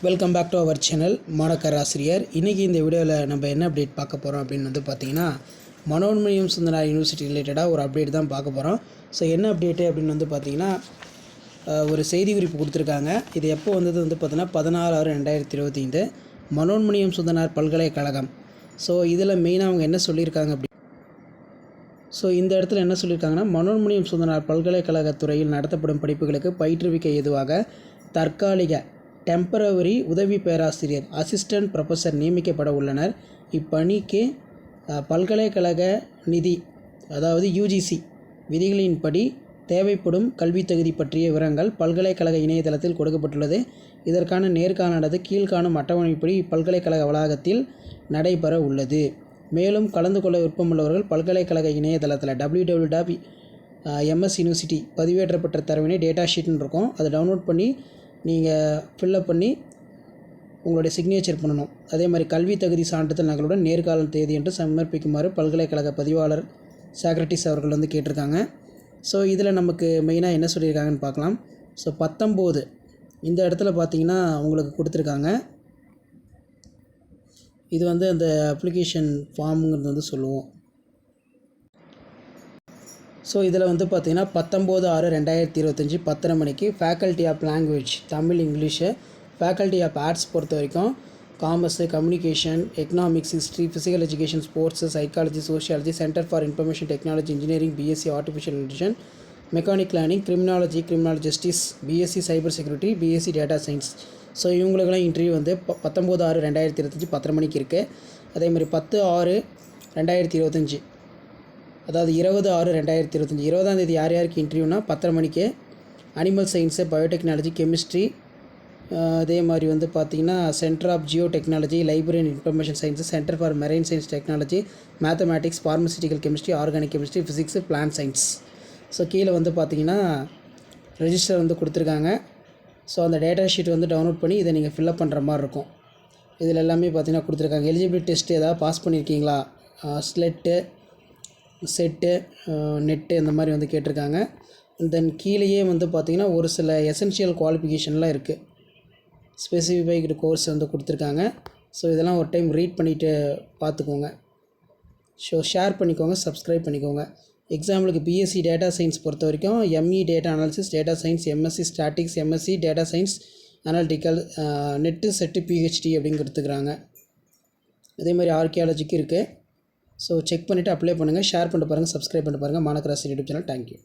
Welcome back to our channel மாணக்கர் ஆசிரியர். இன்றைக்கி இந்த வீடியோவில் நம்ம என்ன அப்டேட் பார்க்க போகிறோம் அப்படின்னு பார்த்தீங்கன்னா, மனோன்மணியம் சுந்தரனார் யூனிவர்சிட்டி ரிலேட்டடாக ஒரு அப்டேட் தான் பார்க்க போகிறோம். ஸோ என்ன அப்டேட்டு அப்படின்னு பார்த்தீங்கன்னா, ஒரு செய்தி குறிப்பு கொடுத்துருக்காங்க. இது எப்போ வந்தது பார்த்தீங்கன்னா 16/6/2025 மனோன்மணியம் சுந்தரனார் பல்கலைக்கழகம். ஸோ இதில் மெயினாக அவங்க என்ன சொல்லியிருக்காங்க இந்த இடத்துல என்ன சொல்லியிருக்காங்கன்னா, மனோன்மணியம் சுந்தரனார் பல்கலைக்கழக துறையில் நடத்தப்படும் படிப்புகளுக்கு பயிற்றுவிக்க ஏதுவாக தற்காலிக டெம்பரவரி உதவி பேராசிரியர் அசிஸ்டன்ட் ப்ரொஃபஸர் நியமிக்கப்பட உள்ளனர். இப்பணிக்கு பல்கலைக்கழக நிதி அதாவது யுஜிசி விதிகளின்படி தேவைப்படும் கல்வித் தகுதி பற்றிய விவரங்கள் பல்கலைக்கழக இணையதளத்தில் கொடுக்கப்பட்டுள்ளது. இதற்கான நேர்காணலானது கீழ்காணும் அட்டவணைப்படி இப்பல்கலைக்கழக வளாகத்தில் நடைபெற உள்ளது. மேலும் கலந்து கொள்ள விருப்பமுள்ளவர்கள் பல்கலைக்கழக இணையதளத்தில் www.ms யூனிவர்சிட்டி பதிவேற்றப்பட்ட தரவினை டேட்டா ஷீட்னு இருக்கும், அதை டவுன்லோட் பண்ணி நீங்கள் ஃபில்லப் பண்ணி உங்களுடைய சிக்னேச்சர் பண்ணணும். அதே மாதிரி கல்வி தகுதி சான்றிதழ் நகலுடன் நேர்காணல் தேதி என்று சமர்ப்பிக்குமாறு பல்கலைக்கழக பதிவாளர் சாக்ரட்டிஸ் அவர்கள் கேட்டிருக்காங்க. ஸோ இதில் நமக்கு மெயினாக என்ன சொல்லியிருக்காங்கன்னு பார்க்கலாம். ஸோ 19 இந்த இடத்துல பார்த்தீங்கன்னா உங்களுக்கு கொடுத்துருக்காங்க. இது அந்த அப்ளிகேஷன் ஃபார்முங்கிறது சொல்லுவோம். ஸோ இதில் பார்த்தீங்கன்னா 19/6/2025 10:30 மணிக்கு faculty of language Tamil English, faculty of arts பொறுத்த வரைக்கும் commerce, communication, economics, history, physical education, sports, psychology, sociology, centre for information technology, engineering, BSc artificial intelligence, mechanic learning, criminology, criminal justice, BSc cyber security, BSc data science. So இவங்களுக்கெல்லாம் interview 19/6/2025 10:30 மணிக்கு இருக்குது. அதேமாதிரி 10/6/2025 அதாவது 20/6/2025 20ஆம் தேதி யார் யாருக்கு இன்டர்வியூனா 10:30 மணிக்கு அனிமல் சயின்ஸு, பயோடெக்னாலஜி, கெமிஸ்ட்ரி, அதே மாதிரி பார்த்திங்கன்னா centre of geotechnology, library and information science, centre for marine science technology, mathematics, pharmaceutical chemistry, organic chemistry, physics, plant science. So கீழே பார்த்திங்கன்னா ரெஜிஸ்டர் கொடுத்துருக்காங்க. ஸோ அந்த டேட்டா ஷீட் டவுன்லோட் பண்ணி இதை நீங்கள் ஃபில்அப் பண்ணுற மாதிரி இருக்கும். இதில் எல்லாமே பார்த்திங்கன்னா கொடுத்துருக்காங்க. எலிஜிபிலிட்டி டெஸ்ட்டு ஏதாவது பாஸ் பண்ணியிருக்கீங்களா, ஸ்லெட்டு, செட்டு, நெட்டு இந்த மாதிரி கேட்டிருக்காங்க. தென் கீழேயே பார்த்திங்கன்னா ஒரு சில எசென்ஷியல் குவாலிஃபிகேஷன்லாம் இருக்குது, ஸ்பெசிஃபைடு கோர்ஸ் கொடுத்துருக்காங்க. ஸோ இதெல்லாம் ஒரு டைம் ரீட் பண்ணிவிட்டு பார்த்துக்கோங்க. ஷேர் பண்ணிக்கோங்க, சப்ஸ்கிரைப் பண்ணிக்கோங்க. எக்ஸாம்பிளுக்கு பிஎஸ்சி டேட்டா சயின்ஸ் பொறுத்த வரைக்கும் ME data analysis, data science, MSc statistics, MSc data science analytical, NET, SET, PhD அப்படின்னு கொடுத்துக்கிறாங்க. அதே மாதிரி ஆர்கியாலஜிக்கு இருக்குது. ஸோ செக் பண்ணிவிட்டு அப்ளை பண்ணுங்கள், ஷேர் பண்ணிட்டு பாருங்கள், சப்ஸ்கிரைப் பண்ணிட்டு பாருங்கள். மாணக்கர் ஆசிரியர் யூடியூப் சேனல். தேங்க்யூ.